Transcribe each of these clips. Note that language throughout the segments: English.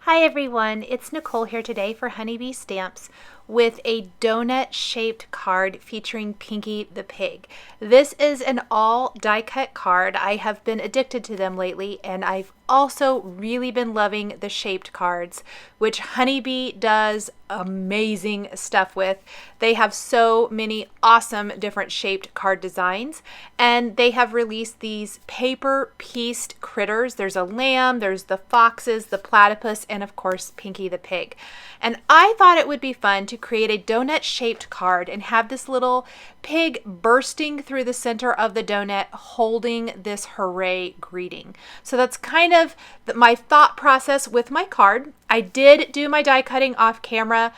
Hi everyone, it's Nicole here today for Honeybee Stamps with a donut shaped card featuring Pinky the Pig. This is an all die cut card. I have been addicted to them lately, and I've also really been loving the shaped cards, which Honeybee does amazing stuff with. They have so many awesome different shaped card designs, and they have released these paper pieced critters. There's a lamb, there's the foxes, the platypus, and of course Pinky the Pig. And I thought it would be fun to create a donut shaped card and have this little pig bursting through the center of the donut holding this hooray greeting. So that's kind of my thought process with my card. I did do my die cutting off camera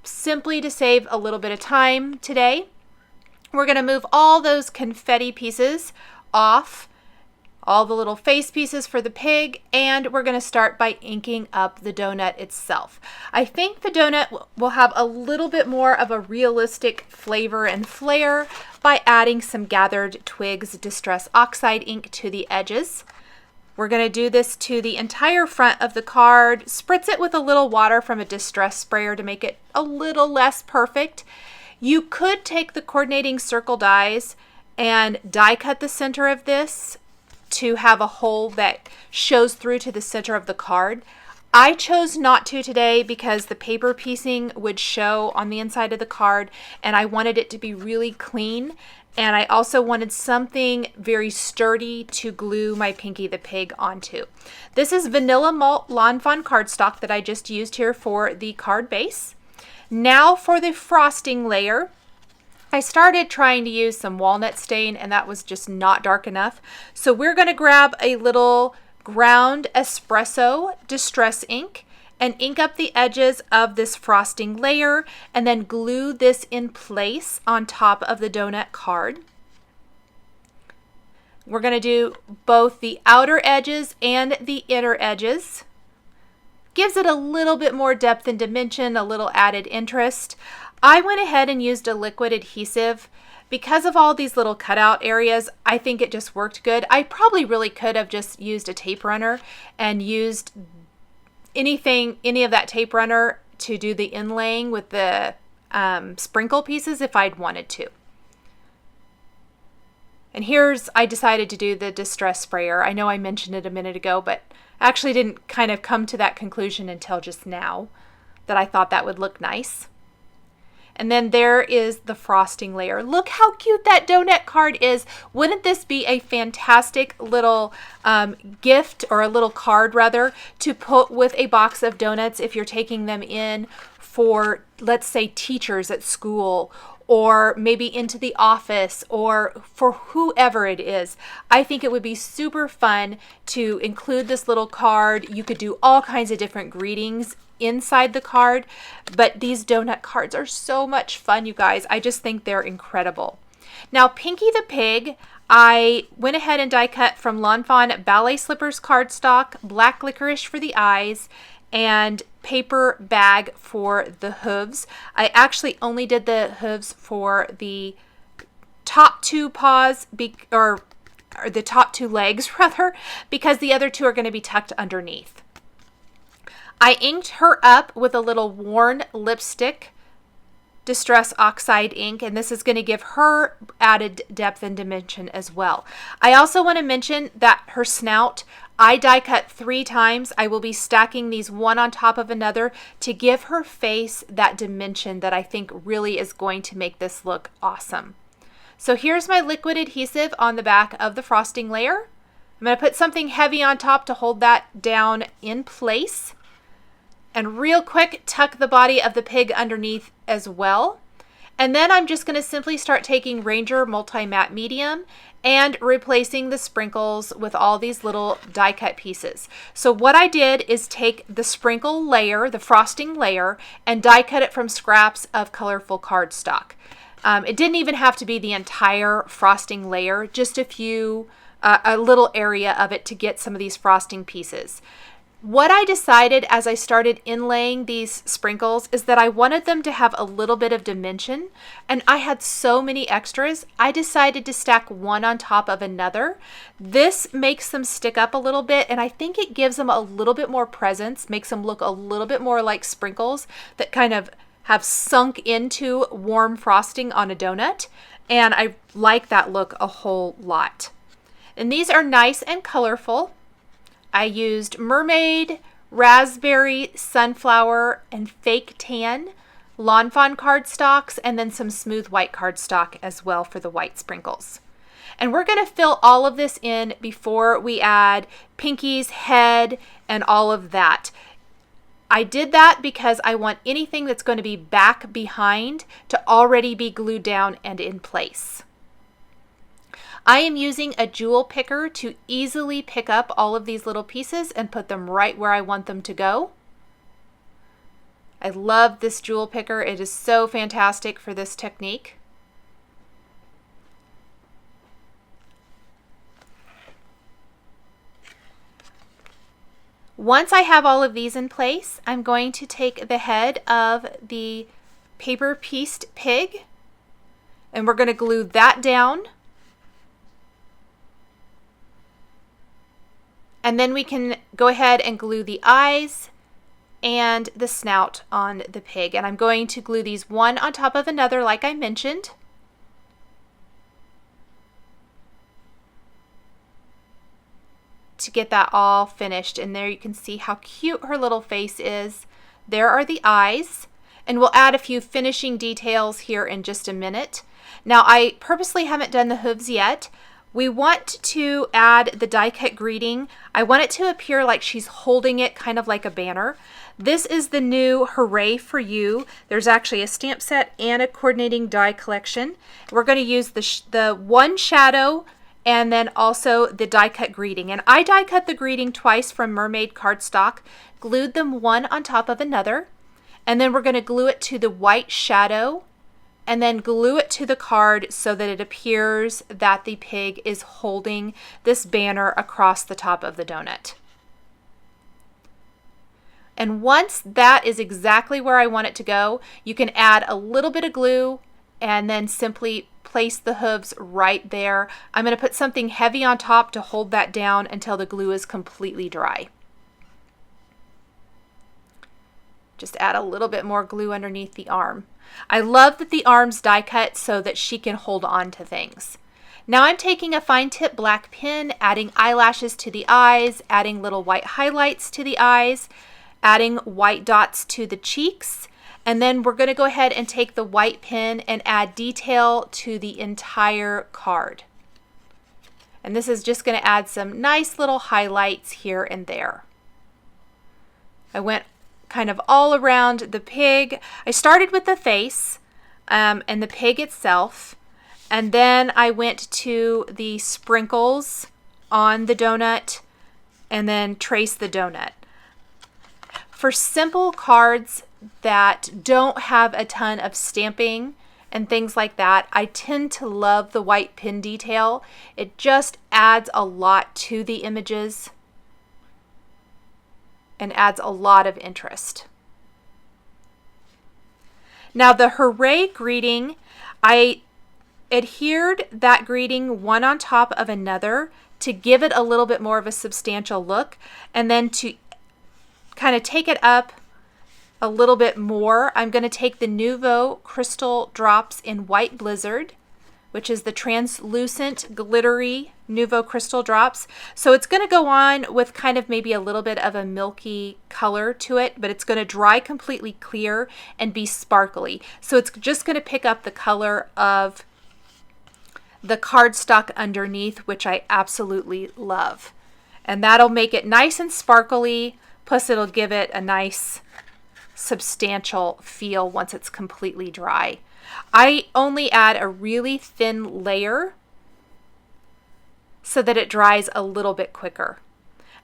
simply to save a little bit of time today. We're going to move all those confetti pieces off, all the little face pieces for the pig, and we're going to start by inking up the donut itself. I think the donut will have a little bit more of a realistic flavor and flair by adding some Gathered Twigs Distress Oxide ink to the edges. We're going to do this to the entire front of the card, spritz it with a little water from a distress sprayer to make it a little less perfect. You could take the coordinating circle dies and die cut the center of this to have a hole that shows through to the center of the card. I chose not to today because the paper piecing would show on the inside of the card, and I wanted it to be really clean. And I also wanted something very sturdy to glue my Pinky the Pig onto. This is Vanilla Malt Lawn Fawn cardstock that I just used here for the card base. Now for the frosting layer. I started trying to use some walnut stain, and that was just not dark enough. So we're going to grab a little ground espresso distress ink and ink up the edges of this frosting layer and then glue this in place on top of the donut card. We're going to do both the outer edges and the inner edges. Gives it a little bit more depth and dimension, a little added interest. I went ahead and used a liquid adhesive. Because of all these little cutout areas, I think it just worked good. I probably really could have just used a tape runner and used any of that tape runner to do the inlaying with the sprinkle pieces if I'd wanted to. And I decided to do the distress sprayer. I know I mentioned it a minute ago, but I actually didn't kind of come to that conclusion until just now that I thought that would look nice. And then there is the frosting layer. Look how cute that donut card is. Wouldn't this be a fantastic little gift, or a little card rather, to put with a box of donuts if you're taking them in for, let's say, teachers at school, or maybe into the office, or for whoever it is. I think it would be super fun to include this little card. You could do all kinds of different greetings inside the card, but these donut cards are so much fun, you guys. I just think they're incredible. Now, Pinky the Pig, I went ahead and die cut from Lawn Fawn Ballet Slippers cardstock, black licorice for the eyes, and paper bag for the hooves. I actually only did the hooves for the top two paws, or the top two legs rather, because the other two are going to be tucked underneath. I inked her up with a little worn lipstick, Distress Oxide ink, and this is going to give her added depth and dimension as well. I also want to mention that her snout, I die cut 3 times. I will be stacking these one on top of another to give her face that dimension that I think really is going to make this look awesome. So here's my liquid adhesive on the back of the frosting layer. I'm going to put something heavy on top to hold that down in place. And real quick, tuck the body of the pig underneath as well. And then I'm just going to simply start taking Ranger Multi-Matte Medium and replacing the sprinkles with all these little die cut pieces. So what I did is take the sprinkle layer, the frosting layer, and die cut it from scraps of colorful cardstock. It didn't even have to be the entire frosting layer, just a little area of it to get some of these frosting pieces. What I decided as I started inlaying these sprinkles is that I wanted them to have a little bit of dimension, and I had so many extras, I decided to stack one on top of another. This makes them stick up a little bit, and I think it gives them a little bit more presence, makes them look a little bit more like sprinkles that kind of have sunk into warm frosting on a donut, and I like that look a whole lot. And these are nice and colorful. I used mermaid, raspberry, sunflower, and fake tan, Lawn Fawn cardstocks, and then some smooth white cardstock as well for the white sprinkles. And we're going to fill all of this in before we add Pinky's head and all of that. I did that because I want anything that's going to be back behind to already be glued down and in place. I am using a jewel picker to easily pick up all of these little pieces and put them right where I want them to go. I love this jewel picker. It is so fantastic for this technique. Once I have all of these in place, I'm going to take the head of the paper pieced pig and we're going to glue that down. And then we can go ahead and glue the eyes and the snout on the pig. And I'm going to glue these one on top of another like I mentioned. To get that all finished. And there you can see how cute her little face is. There are the eyes. And we'll add a few finishing details here in just a minute. Now I purposely haven't done the hooves yet. We want to add the die cut greeting. I want it to appear like she's holding it kind of like a banner. This is the new Hooray for You. There's actually a stamp set and a coordinating die collection. We're going to use the one shadow and then also the die cut greeting. And I die cut the greeting twice from Mermaid cardstock, glued them one on top of another, and then we're going to glue it to the white shadow and then glue it to the card so that it appears that the pig is holding this banner across the top of the donut. And once that is exactly where I want it to go, you can add a little bit of glue and then simply place the hooves right there. I'm going to put something heavy on top to hold that down until the glue is completely dry. Just add a little bit more glue underneath the arm. I love that the arm's die cut so that she can hold on to things. Now I'm taking a fine tip black pen, adding eyelashes to the eyes, adding little white highlights to the eyes, adding white dots to the cheeks, and then we're going to go ahead and take the white pen and add detail to the entire card. And this is just going to add some nice little highlights here and there. I went kind of all around the pig. I started with the face and the pig itself, and then I went to the sprinkles on the donut and then traced the donut. For simple cards that don't have a ton of stamping and things like that, I tend to love the white pin detail. It just adds a lot to the images and adds a lot of interest. Now the Hooray greeting, I adhered that greeting one on top of another to give it a little bit more of a substantial look, and then to kind of take it up a little bit more, I'm going to take the Nouveau Crystal Drops in White Blizzard, which is the translucent glittery Nouveau Crystal Drops. So it's going to go on with kind of maybe a little bit of a milky color to it, but it's going to dry completely clear and be sparkly. So it's just going to pick up the color of the cardstock underneath, which I absolutely love. And that'll make it nice and sparkly, plus it'll give it a nice substantial feel once it's completely dry. I only add a really thin layer so that it dries a little bit quicker.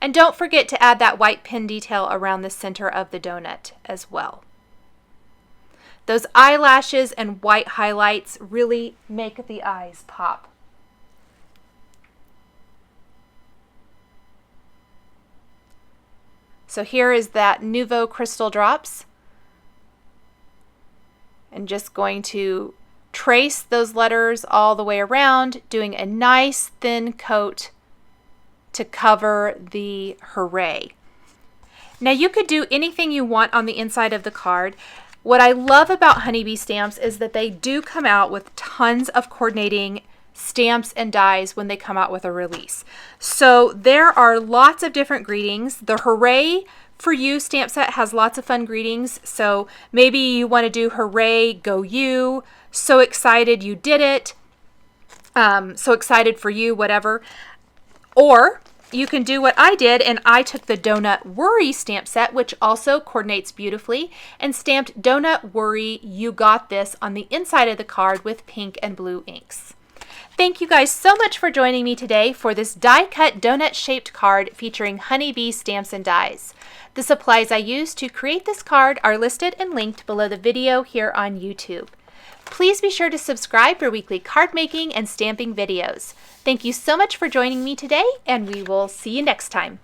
And don't forget to add that white pin detail around the center of the donut as well. Those eyelashes and white highlights really make the eyes pop. So here is that Nouveau Crystal Drops. And just going to trace those letters all the way around, doing a nice thin coat to cover the HOORAY. Now you could do anything you want on the inside of the card. What I love about Honeybee stamps is that they do come out with tons of coordinating stamps and dies when they come out with a release. So there are lots of different greetings. The HOORAY For You stamp set has lots of fun greetings. So maybe you want to do HOORAY, go you, so excited you did it, so excited for you, whatever. Or you can do what I did, and I took the Donut Worry stamp set, which also coordinates beautifully, and stamped Donut Worry, You Got This on the inside of the card with pink and blue inks. Thank you guys so much for joining me today for this die-cut donut-shaped card featuring Honeybee stamps and dies. The supplies I used to create this card are listed and linked below the video here on YouTube. Please be sure to subscribe for weekly card making and stamping videos. Thank you so much for joining me today, and we will see you next time.